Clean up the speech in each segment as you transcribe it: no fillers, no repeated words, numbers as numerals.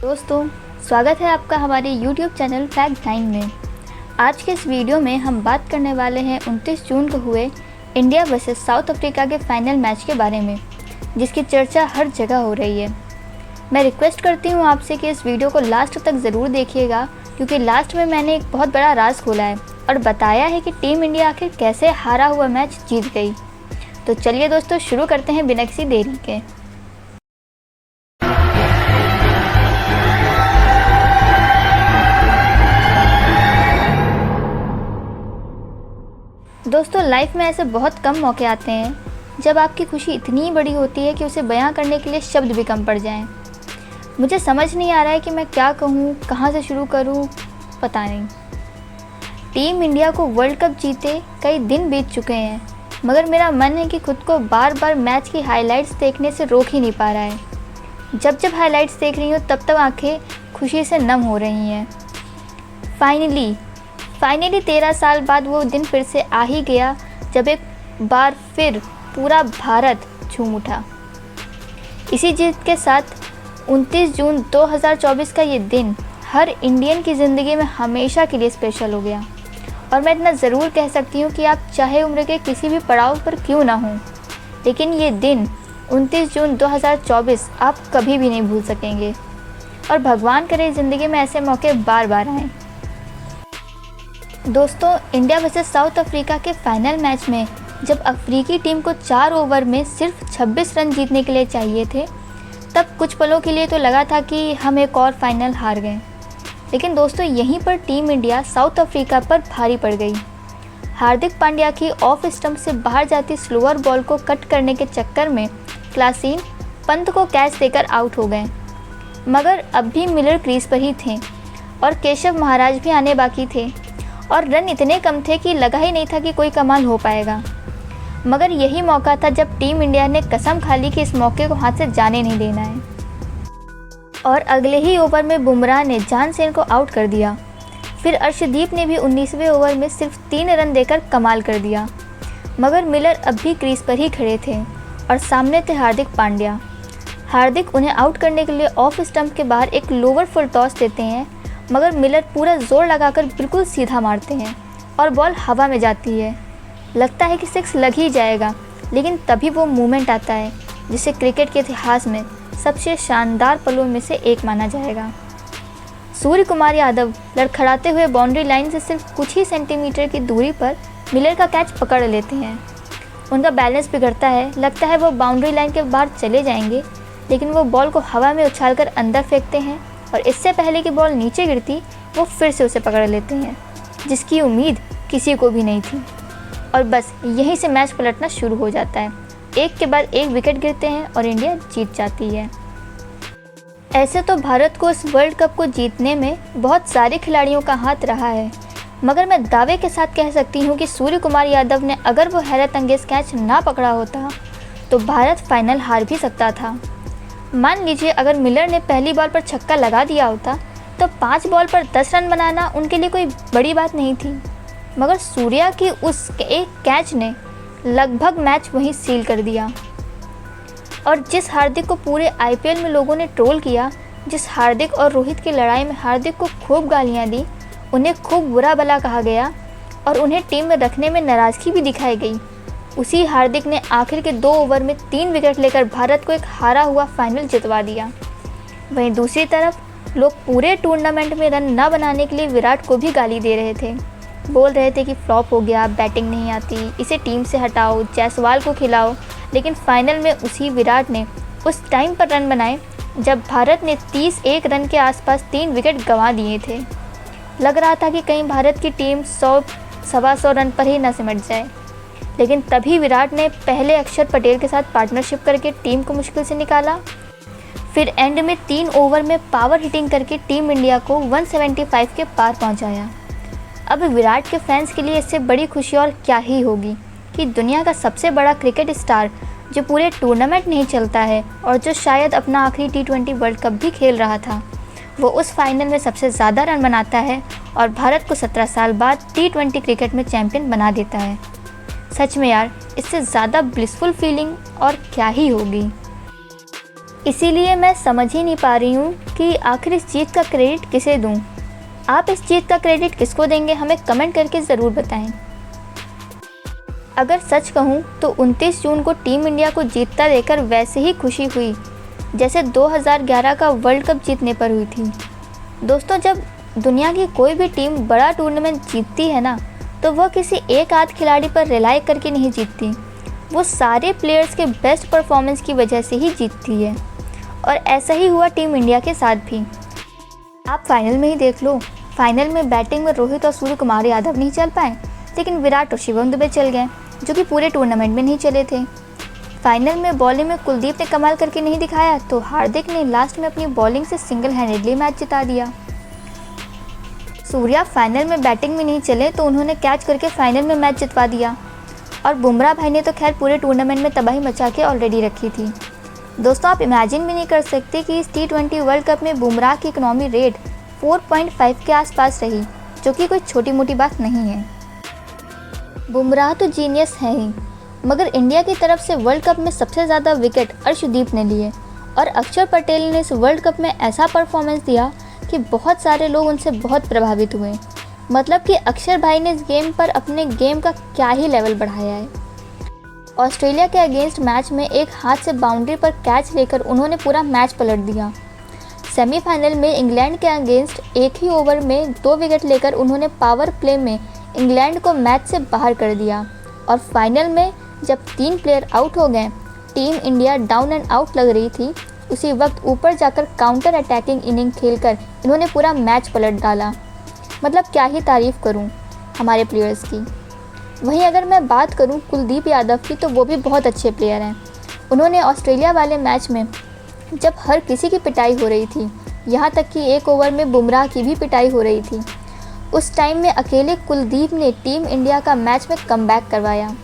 दोस्तों, स्वागत है आपका हमारे YouTube चैनल फैक्ट 9 में। आज के इस वीडियो में हम बात करने वाले हैं 29 जून को हुए इंडिया वर्सेस साउथ अफ्रीका के फाइनल मैच के बारे में, जिसकी चर्चा हर जगह हो रही है। मैं रिक्वेस्ट करती हूँ आपसे कि इस वीडियो को लास्ट तक ज़रूर देखिएगा, क्योंकि लास्ट में मैंने एक बहुत बड़ा राज खोला है और बताया है कि टीम इंडिया आखिर कैसे हारा हुआ मैच जीत गई। तो चलिए दोस्तों, शुरू करते हैं बिना किसी देरी के। दोस्तों, लाइफ में ऐसे बहुत कम मौके आते हैं जब आपकी खुशी इतनी बड़ी होती है कि उसे बयां करने के लिए शब्द भी कम पड़ जाएं। मुझे समझ नहीं आ रहा है कि मैं क्या कहूँ, कहाँ से शुरू करूँ, पता नहीं। टीम इंडिया को वर्ल्ड कप जीते कई दिन बीत चुके हैं, मगर मेरा मन है कि खुद को बार बार मैच की हाइलाइट्स देखने से रोक ही नहीं पा रहा है। जब जब हाइलाइट्स देख रही हूँ तब आंखें खुशी से नम हो रही हैं। फाइनली 13 साल बाद वो दिन फिर से आ ही गया जब एक बार फिर पूरा भारत झूम उठा। इसी जीत के साथ 29 जून 2024 का ये दिन हर इंडियन की ज़िंदगी में हमेशा के लिए स्पेशल हो गया। और मैं इतना ज़रूर कह सकती हूँ कि आप चाहे उम्र के किसी भी पड़ाव पर क्यों ना हों, लेकिन ये दिन 29 जून 2024 आप कभी भी नहीं भूल सकेंगे। और भगवान करे ज़िंदगी में ऐसे मौके बार बार आएँ। दोस्तों, इंडिया वर्सेस साउथ अफ्रीका के फाइनल मैच में जब अफ्रीकी टीम को 4 ओवर में सिर्फ 26 रन जीतने के लिए चाहिए थे, तब कुछ पलों के लिए तो लगा था कि हम एक और फाइनल हार गए। लेकिन दोस्तों, यहीं पर टीम इंडिया साउथ अफ्रीका पर भारी पड़ गई। हार्दिक पांड्या की ऑफ स्टंप से बाहर जाती स्लोअर बॉल को कट करने के चक्कर में क्लासीन पंत को कैच देकर आउट हो गए। मगर अब भी मिलर क्रीज पर ही थे और केशव महाराज भी आने बाकी थे, और रन इतने कम थे कि लगा ही नहीं था कि कोई कमाल हो पाएगा। मगर यही मौका था जब टीम इंडिया ने कसम खा ली कि इस मौके को हाथ से जाने नहीं देना है। और अगले ही ओवर में बुमराह ने जानसेन को आउट कर दिया। फिर अर्शदीप ने भी 19वें ओवर में सिर्फ 3 रन देकर कमाल कर दिया। मगर मिलर अब भी क्रीज पर ही खड़े थे और सामने थे हार्दिक पांड्या। हार्दिक उन्हें आउट करने के लिए ऑफ स्टंप के बाहर एक लोअर फुल टॉस देते हैं, मगर मिलर पूरा जोर लगाकर बिल्कुल सीधा मारते हैं और बॉल हवा में जाती है। लगता है कि 6 लग ही जाएगा, लेकिन तभी वो मूवमेंट आता है जिसे क्रिकेट के इतिहास में सबसे शानदार पलों में से एक माना जाएगा। सूर्य कुमार यादव लड़खड़ाते हुए बाउंड्री लाइन से सिर्फ कुछ ही सेंटीमीटर की दूरी पर मिलर का कैच पकड़ लेते हैं। उनका बैलेंस बिगड़ता है, लगता है वो बाउंड्री लाइन के बाहर चले जाएंगे, लेकिन वो बॉल को हवा में उछालकर अंदर फेंकते हैं और इससे पहले कि बॉल नीचे गिरती वो फिर से उसे पकड़ लेते हैं, जिसकी उम्मीद किसी को भी नहीं थी। और बस यहीं से मैच पलटना शुरू हो जाता है। एक के बाद एक विकेट गिरते हैं और इंडिया जीत जाती है। ऐसे तो भारत को इस वर्ल्ड कप को जीतने में बहुत सारे खिलाड़ियों का हाथ रहा है, मगर मैं दावे के साथ कह सकती हूँ कि सूर्य कुमार यादव ने अगर वो हैरत अंगेज कैच ना पकड़ा होता तो भारत फाइनल हार भी सकता था। मान लीजिए अगर मिलर ने पहली बॉल पर छक्का लगा दिया होता तो 5 बॉल पर 10 रन बनाना उनके लिए कोई बड़ी बात नहीं थी, मगर सूर्या की उस एक कैच ने लगभग मैच वहीं सील कर दिया। और जिस हार्दिक को पूरे आईपीएल में लोगों ने ट्रोल किया, जिस हार्दिक और रोहित की लड़ाई में हार्दिक को खूब गालियां दी, उन्हें खूब बुरा भला कहा गया और उन्हें टीम में रखने में नाराज़गी भी दिखाई गई, उसी हार्दिक ने आखिर के 2 ओवर में 3 विकेट लेकर भारत को एक हारा हुआ फाइनल जितवा दिया। वहीं दूसरी तरफ लोग पूरे टूर्नामेंट में रन न बनाने के लिए विराट को भी गाली दे रहे थे। बोल रहे थे कि फ्लॉप हो गया, बैटिंग नहीं आती, इसे टीम से हटाओ, जायसवाल को खिलाओ। लेकिन फाइनल में उसी विराट ने उस टाइम पर रन बनाए जब भारत ने 31 रन के आसपास 3 विकेट गंवा दिए थे। लग रहा था कि कहीं भारत की टीम 100-125 रन पर ही न सिमट जाए, लेकिन तभी विराट ने पहले अक्षर पटेल के साथ पार्टनरशिप करके टीम को मुश्किल से निकाला। फिर एंड में 3 ओवर में पावर हिटिंग करके टीम इंडिया को 175 के पार पहुंचाया। अब विराट के फैंस के लिए इससे बड़ी खुशी और क्या ही होगी कि दुनिया का सबसे बड़ा क्रिकेट स्टार, जो पूरे टूर्नामेंट नहीं चलता है और जो शायद अपना आखिरी T20 वर्ल्ड कप भी खेल रहा था, वो उस फाइनल में सबसे ज़्यादा रन बनाता है और भारत को 17 साल बाद T20 क्रिकेट में चैंपियन बना देता है। सच में यार, इससे ज़्यादा ब्लिसफुल फीलिंग और क्या ही होगी। इसीलिए मैं समझ ही नहीं पा रही हूँ कि आखिर इस जीत का क्रेडिट किसे दूँ। आप इस जीत का क्रेडिट किसको देंगे, हमें कमेंट करके ज़रूर बताएं। अगर सच कहूँ तो 29 जून को टीम इंडिया को जीतता देखकर वैसे ही खुशी हुई जैसे 2011 का वर्ल्ड कप जीतने पर हुई थी। दोस्तों, जब दुनिया की कोई भी टीम बड़ा टूर्नामेंट जीतती है ना, तो वह किसी एक आध खिलाड़ी पर रिलाई करके नहीं जीतती, वो सारे प्लेयर्स के बेस्ट परफॉर्मेंस की वजह से ही जीतती है। और ऐसा ही हुआ टीम इंडिया के साथ भी। आप फाइनल में ही देख लो, फाइनल में बैटिंग में रोहित और सूर्य कुमार यादव नहीं चल पाए, लेकिन विराट और शिवम दुबे चल गए, जो कि पूरे टूर्नामेंट में नहीं चले थे। फाइनल में बॉलिंग में कुलदीप ने कमाल करके नहीं दिखाया, तो हार्दिक ने लास्ट में अपनी बॉलिंग से सिंगल हैंडेडली मैच जिता दिया। सूर्या फाइनल में बैटिंग में नहीं चले, तो उन्होंने कैच करके फाइनल में मैच जितवा दिया। और बुमराह भाई ने तो खैर पूरे टूर्नामेंट में तबाही मचा के ऑलरेडी रखी थी। दोस्तों, आप इमेजिन भी नहीं कर सकते कि इस T20 वर्ल्ड कप में बुमराह की इकनॉमी रेट 4.5 के आसपास रही, जो कि कोई छोटी मोटी बात नहीं है। बुमराह तो जीनियस है ही, मगर इंडिया की तरफ से वर्ल्ड कप में सबसे ज़्यादा विकेट अर्शदीप ने लिए और अक्षर पटेल ने इस वर्ल्ड कप में ऐसा परफॉर्मेंस दिया कि बहुत सारे लोग उनसे बहुत प्रभावित हुए। मतलब कि अक्षर भाई ने इस गेम पर अपने गेम का क्या ही लेवल बढ़ाया है। ऑस्ट्रेलिया के अगेंस्ट मैच में एक हाथ से बाउंड्री पर कैच लेकर उन्होंने पूरा मैच पलट दिया। सेमीफाइनल में इंग्लैंड के अगेंस्ट एक ही ओवर में 2 विकेट लेकर उन्होंने पावर प्ले में इंग्लैंड को मैच से बाहर कर दिया। और फाइनल में जब 3 प्लेयर आउट हो गए, team India down and out लग रही थी, उसी वक्त ऊपर जाकर काउंटर अटैकिंग इनिंग खेलकर इन्होंने पूरा मैच पलट डाला। मतलब क्या ही तारीफ़ करूं हमारे प्लेयर्स की। वहीं अगर मैं बात करूं कुलदीप यादव की, तो वो भी बहुत अच्छे प्लेयर हैं। उन्होंने ऑस्ट्रेलिया वाले मैच में जब हर किसी की पिटाई हो रही थी, यहाँ तक कि एक ओवर में बुमराह की भी पिटाई हो रही थी, उस टाइम में अकेले कुलदीप ने टीम इंडिया का मैच में कमबैक करवाया।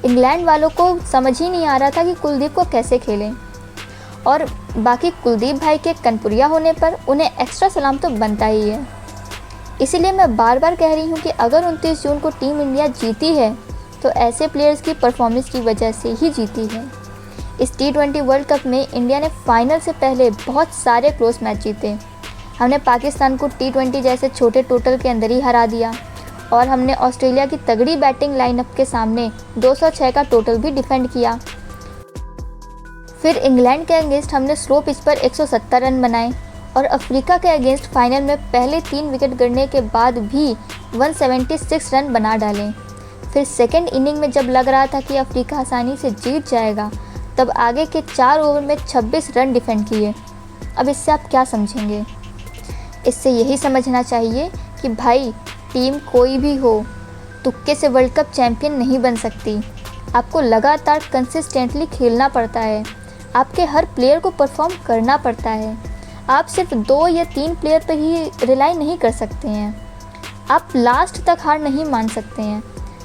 इंग्लैंड वालों को समझ ही नहीं आ रहा था कि कुलदीप को कैसे खेलें। और बाकी कुलदीप भाई के कनपुरिया होने पर उन्हें एक्स्ट्रा सलाम तो बनता ही है। इसीलिए मैं बार बार कह रही हूँ कि अगर 29 जून को टीम इंडिया जीती है, तो ऐसे प्लेयर्स की परफॉर्मेंस की वजह से ही जीती है। इस T20 वर्ल्ड कप में इंडिया ने फाइनल से पहले बहुत सारे क्लोज मैच जीते। हमने पाकिस्तान को T20 जैसे छोटे टोटल के अंदर ही हरा दिया, और हमने ऑस्ट्रेलिया की तगड़ी बैटिंग लाइनअप के सामने 206 का टोटल भी डिफेंड किया। फिर इंग्लैंड के अगेंस्ट हमने स्लो पिच पर 170 रन बनाए, और अफ्रीका के अगेंस्ट फाइनल में पहले 3 विकेट गिरने के बाद भी 176 रन बना डाले। फिर सेकेंड इनिंग में जब लग रहा था कि अफ्रीका आसानी से जीत जाएगा, तब आगे के 4 ओवर में 26 रन डिफेंड किए। अब इससे आप क्या समझेंगे? इससे यही समझना चाहिए कि भाई, टीम कोई भी हो, तुक्के से वर्ल्ड कप चैम्पियन नहीं बन सकती। आपको लगातार कंसिस्टेंटली खेलना पड़ता है, आपके हर प्लेयर को परफॉर्म करना पड़ता है। आप सिर्फ 2 या 3 प्लेयर पर ही रिलाई नहीं कर सकते हैं। आप लास्ट तक हार नहीं मान सकते हैं।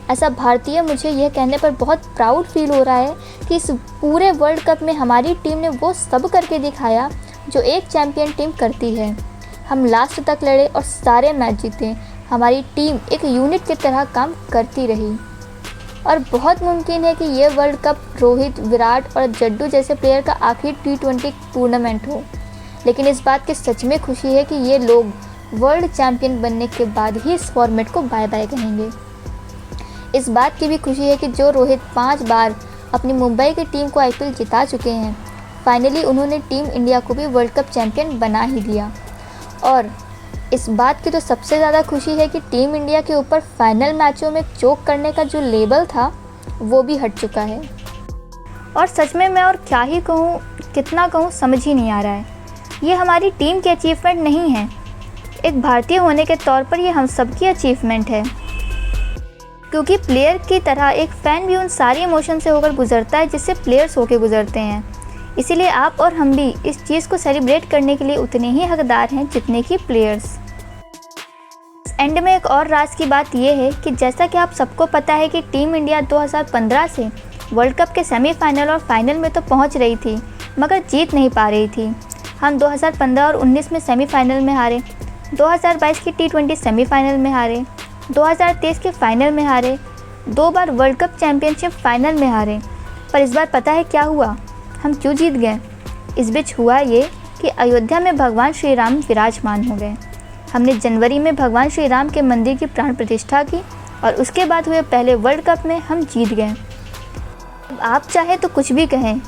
ऐसा भारतीय मुझे यह कहने पर बहुत प्राउड फील हो रहा है कि इस पूरे वर्ल्ड कप में हमारी टीम ने वो सब करके दिखाया जो एक चैम्पियन टीम करती है। हम लास्ट तक लड़े और सारे मैच जीते। हमारी टीम एक यूनिट की तरह काम करती रही। और बहुत मुमकिन है कि ये वर्ल्ड कप रोहित, विराट और जड्डू जैसे प्लेयर का आखिरी T20 टूर्नामेंट हो। लेकिन इस बात की सच में खुशी है कि ये लोग वर्ल्ड चैम्पियन बनने के बाद ही इस फॉर्मेट को बाय बाय कहेंगे। इस बात की भी खुशी है कि जो रोहित 5 बार अपनी मुंबई की टीम को IPL जिता चुके हैं, फाइनली उन्होंने टीम इंडिया को भी वर्ल्ड कप चैम्पियन बना ही दिया। और इस बात की तो सबसे ज़्यादा खुशी है कि टीम इंडिया के ऊपर फाइनल मैचों में चोक करने का जो लेबल था, वो भी हट चुका है। और सच में मैं और क्या ही कहूँ, कितना कहूँ, समझ ही नहीं आ रहा है। ये हमारी टीम की अचीवमेंट नहीं है, एक भारतीय होने के तौर पर ये हम सब की अचीवमेंट है। क्योंकि प्लेयर की तरह एक फ़ैन भी उन सारी इमोशन से होकर गुजरता है जिससे प्लेयर्स होकर गुजरते हैं। इसीलिए आप और हम भी इस चीज़ को सेलिब्रेट करने के लिए उतने ही हकदार हैं जितने कि प्लेयर्स। एंड में एक और राज की बात यह है कि जैसा कि आप सबको पता है कि टीम इंडिया 2015 से वर्ल्ड कप के सेमीफाइनल और फाइनल में तो पहुंच रही थी, मगर जीत नहीं पा रही थी। हम 2015 और 19 में सेमीफाइनल में हारे, 2022 की T20 सेमीफाइनल में हारे, 2023 के फाइनल में हारे, 2 बार वर्ल्ड कप चैम्पियनशिप फाइनल में हारे। पर इस बार पता है क्या हुआ? हम क्यों जीत गए? इस बीच हुआ ये कि अयोध्या में भगवान श्री राम विराजमान हो गए। हमने जनवरी में भगवान श्री राम के मंदिर की प्राण प्रतिष्ठा की और उसके बाद हुए पहले वर्ल्ड कप में हम जीत गए। अब आप चाहे तो कुछ भी कहें,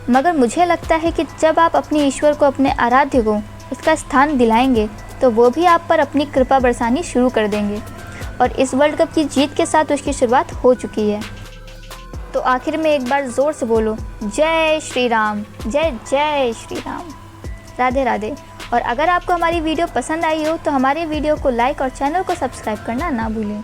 मगर मुझे लगता है कि जब आप अपने ईश्वर को, अपने आराध्य को उसका स्थान दिलाएंगे तो वो भी आप पर अपनी कृपा बरसानी शुरू कर देंगे। और इस वर्ल्ड कप की जीत के साथ उसकी शुरुआत हो चुकी है। तो आखिर में एक बार ज़ोर से बोलो, जय श्री राम, जय जय श्री राम। राधे राधे। और अगर आपको हमारी वीडियो पसंद आई हो तो हमारे वीडियो को लाइक और चैनल को सब्सक्राइब करना ना भूलें।